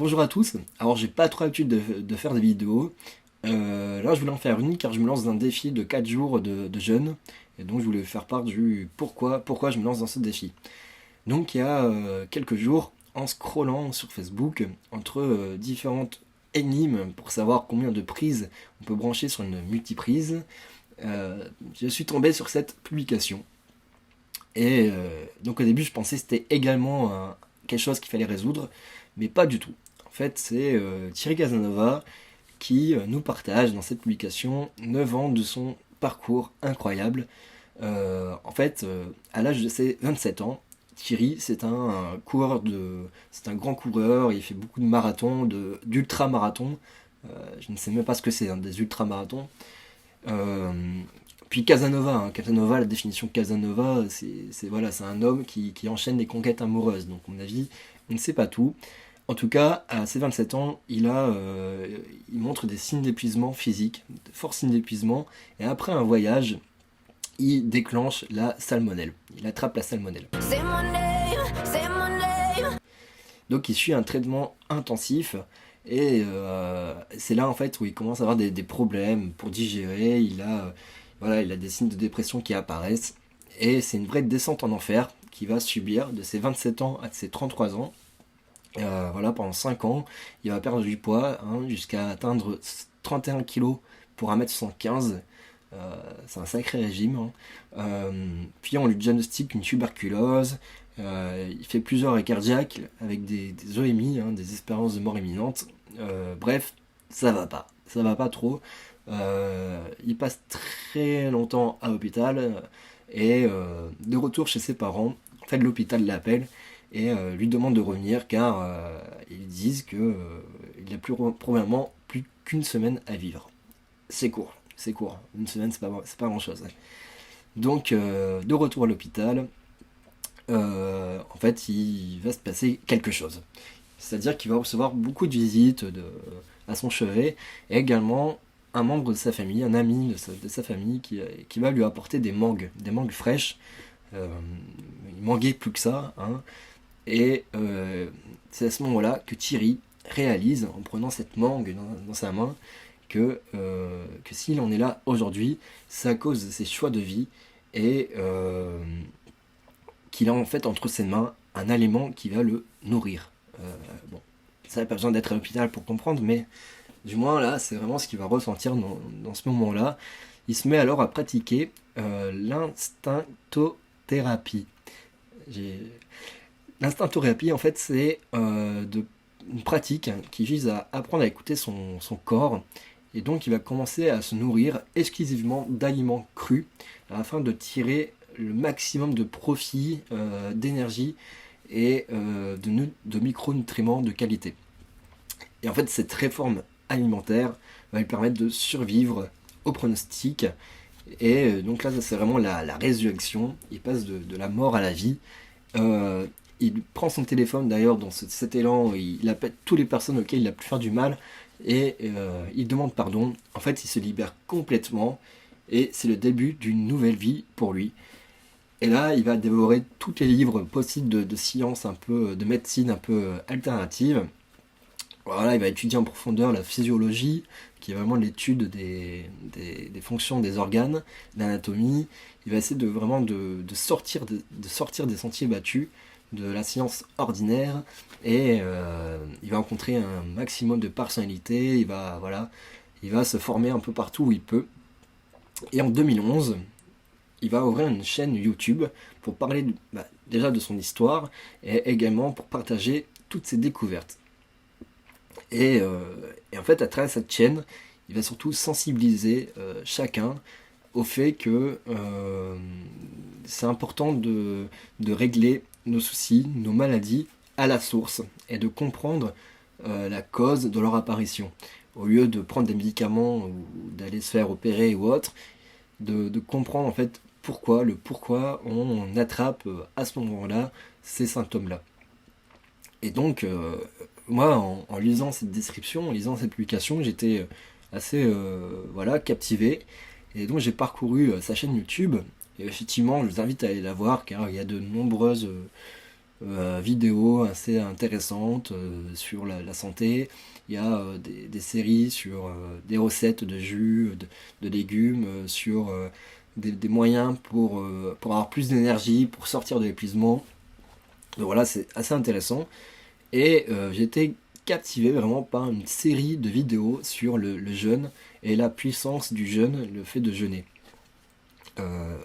Bonjour à tous. Alors j'ai pas trop l'habitude de faire des vidéos. Là je voulais en faire une car je me lance dans un défi de 4 jours de jeûne. Et donc je voulais faire part du pourquoi je me lance dans ce défi. Donc il y a quelques jours, en scrollant sur Facebook, entre différentes énigmes pour savoir combien de prises on peut brancher sur une multiprise, je suis tombé sur cette publication. Et donc au début je pensais que c'était également quelque chose qu'il fallait résoudre, mais pas du tout. En fait c'est Thierry Casanova qui nous partage dans cette publication 9 ans de son parcours incroyable. En fait, à l'âge de ses 27 ans, Thierry, c'est un grand coureur. Il fait beaucoup de marathons, d'ultra-marathons. Je ne sais même pas ce que c'est, hein, des ultra-marathons. Euh, Puis Casanova, Casanova, la définition de Casanova, voilà, c'est un homme qui enchaîne les conquêtes amoureuses. Donc, à mon avis, on ne sait pas tout. En tout cas, à ses 27 ans, il montre des signes d'épuisement physique, de forts signes d'épuisement, et après un voyage, il déclenche la salmonelle. Il attrape la salmonelle. C'est mon name, c'est mon name. Donc il suit un traitement intensif, et c'est là en fait où il commence à avoir des problèmes pour digérer. Il a des signes de dépression qui apparaissent, et c'est une vraie descente en enfer qu'il va subir de ses 27 ans à ses 33 ans. Pendant 5 ans, il va perdre du poids jusqu'à atteindre 31 kilos pour 1m75. C'est un sacré régime. Puis on lui diagnostique une tuberculose. Il fait plusieurs arrêts cardiaques avec des OMI, des espérances de mort imminente. Bref, ça va pas trop. Il passe très longtemps à l'hôpital et de retour chez ses parents. En fait, l'hôpital l'appelle et lui demande de revenir car ils disent que il a probablement plus qu'une semaine à vivre. C'est court. Une semaine, c'est pas grand chose. Donc, de retour à l'hôpital, en fait, il va se passer quelque chose. C'est-à-dire qu'il va recevoir beaucoup de visites à son chevet et également un membre de sa famille, un ami de sa famille qui va lui apporter des mangues fraîches. Il manguait plus que ça. Et c'est à ce moment-là que Thierry réalise, en prenant cette mangue dans sa main, que s'il en est là aujourd'hui, c'est à cause de ses choix de vie et qu'il a en fait entre ses mains un aliment qui va le nourrir. Ça n'a pas besoin d'être à l'hôpital pour comprendre, mais du moins là, c'est vraiment ce qu'il va ressentir dans ce moment-là. Il se met alors à pratiquer l'instinctothérapie. L'instinctothérapie, en fait, c'est une pratique qui vise à apprendre à écouter son corps. Et donc, il va commencer à se nourrir exclusivement d'aliments crus afin de tirer le maximum de profit, d'énergie et de micronutriments de qualité. Et en fait, cette réforme alimentaire va lui permettre de survivre au pronostic. Et donc là, c'est vraiment la résurrection. Il passe de la mort à la vie. Il prend son téléphone d'ailleurs dans cet élan, il appelle toutes les personnes auxquelles il a pu faire du mal et il demande pardon. En fait, il se libère complètement et c'est le début d'une nouvelle vie pour lui. Et là, il va dévorer tous les livres possibles de science, un peu de médecine un peu alternative. Voilà, il va étudier en profondeur la physiologie, qui est vraiment l'étude des fonctions des organes, l'anatomie. Il va essayer de sortir des sentiers battus de la science ordinaire et il va rencontrer un maximum de personnalités, il va se former un peu partout où il peut. Et en 2011, il va ouvrir une chaîne YouTube pour parler déjà de son histoire et également pour partager toutes ses découvertes. Et en fait, à travers cette chaîne, il va surtout sensibiliser chacun au fait que c'est important de régler nos soucis, nos maladies à la source et de comprendre la cause de leur apparition. Au lieu de prendre des médicaments ou d'aller se faire opérer ou autre, de comprendre en fait pourquoi on attrape à ce moment-là ces symptômes-là. Et donc, moi, en lisant cette description, en lisant cette publication, j'étais assez captivé. Et donc, j'ai parcouru sa chaîne YouTube. Et effectivement, je vous invite à aller la voir car il y a de nombreuses vidéos assez intéressantes sur la santé. Il y a des séries sur des recettes de jus, de légumes, sur des moyens pour avoir plus d'énergie, pour sortir de l'épuisement. Donc voilà, c'est assez intéressant. Et j'ai été captivé vraiment par une série de vidéos sur le jeûne et la puissance du jeûne, le fait de jeûner. Euh,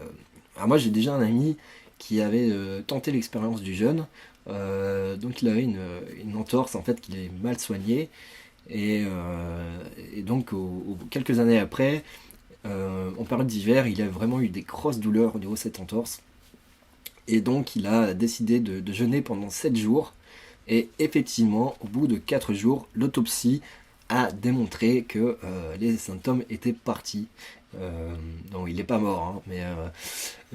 alors moi j'ai déjà un ami qui avait tenté l'expérience du jeûne, donc il avait une entorse en fait qu'il avait mal soignée et donc quelques années après, en période d'hiver, il a vraiment eu des grosses douleurs au niveau de cette entorse et donc il a décidé de jeûner pendant 7 jours et effectivement au bout de 4 jours l'autopsie a démontré que les symptômes étaient partis. Non, il n'est pas mort, hein,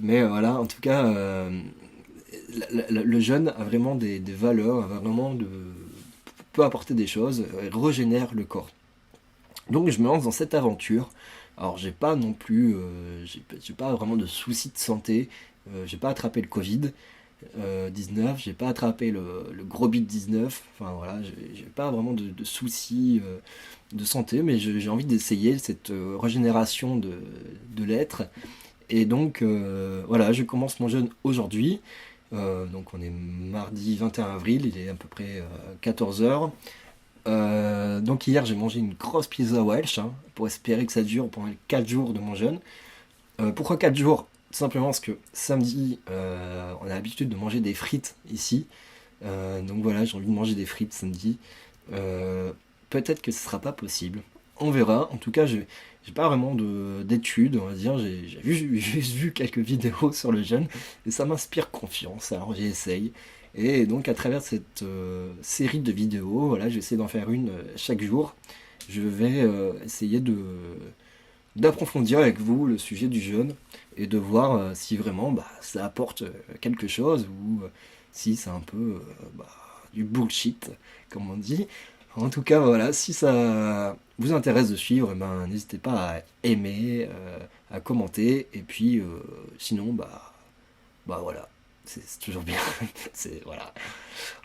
mais voilà, en tout cas, le jeûne a vraiment des valeurs, a vraiment peut apporter des choses, régénère le corps. Donc je me lance dans cette aventure. Alors j'ai pas non plus, j'ai pas vraiment de soucis de santé, j'ai pas attrapé le Covid. 19, j'ai pas attrapé le gros bit 19, enfin voilà, j'ai pas vraiment de soucis de santé, mais j'ai envie d'essayer cette régénération de l'être. Et donc voilà, je commence mon jeûne aujourd'hui. Donc on est mardi 21 avril, il est à peu près 14 heures. Donc hier j'ai mangé une grosse pizza Welsh pour espérer que ça dure pendant les 4 jours de mon jeûne. Pourquoi 4 jours? Tout simplement parce que samedi, on a l'habitude de manger des frites ici. Donc voilà, j'ai envie de manger des frites samedi. Euh, Peut-être que ce sera pas possible. On verra. En tout cas, j'ai pas vraiment d'études, on va dire. J'ai juste vu quelques vidéos sur le jeûne et ça m'inspire confiance. Alors j'essaye. Et donc à travers cette série de vidéos, voilà, j'essaie d'en faire une chaque jour. Je vais essayer d'approfondir avec vous le sujet du jeûne et de voir si vraiment bah, ça apporte quelque chose ou si c'est un peu bah, du bullshit, comme on dit. En tout cas, voilà, si ça vous intéresse de suivre, eh ben, n'hésitez pas à aimer, à commenter, et puis sinon, bah voilà, c'est toujours bien. Voilà.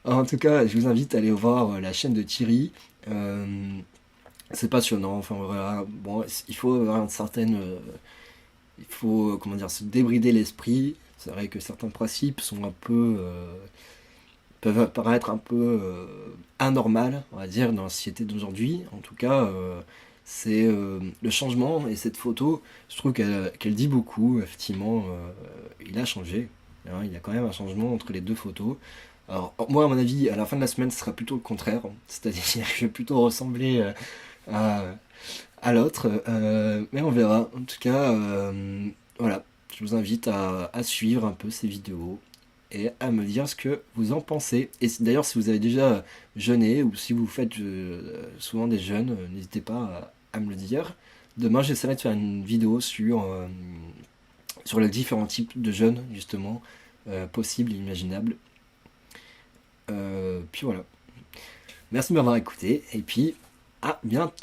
En tout cas, je vous invite à aller voir la chaîne de Thierry. Euh, c'est passionnant, enfin voilà, bon, il faut avoir une certaine il faut, comment dire, se débrider l'esprit. C'est vrai que certains principes sont un peu, peuvent paraître un peu anormal, on va dire, dans la société d'aujourd'hui. En tout cas, c'est le changement et cette photo, je trouve qu'elle dit beaucoup. Effectivement, il a changé. Hein, il y a quand même un changement entre les deux photos. Alors, moi, à mon avis, à la fin de la semaine, ce sera plutôt le contraire. C'est-à-dire que je vais plutôt ressembler à, à l'autre. Mais on verra. En tout cas, voilà. Je vous invite à suivre un peu ces vidéos et à me dire ce que vous en pensez. Et d'ailleurs, si vous avez déjà jeûné ou si vous faites souvent des jeûnes, n'hésitez pas à me le dire. Demain, j'essaierai de faire une vidéo sur les différents types de jeûnes, justement, possibles et imaginables. Puis voilà. Merci de m'avoir écouté et puis à bientôt.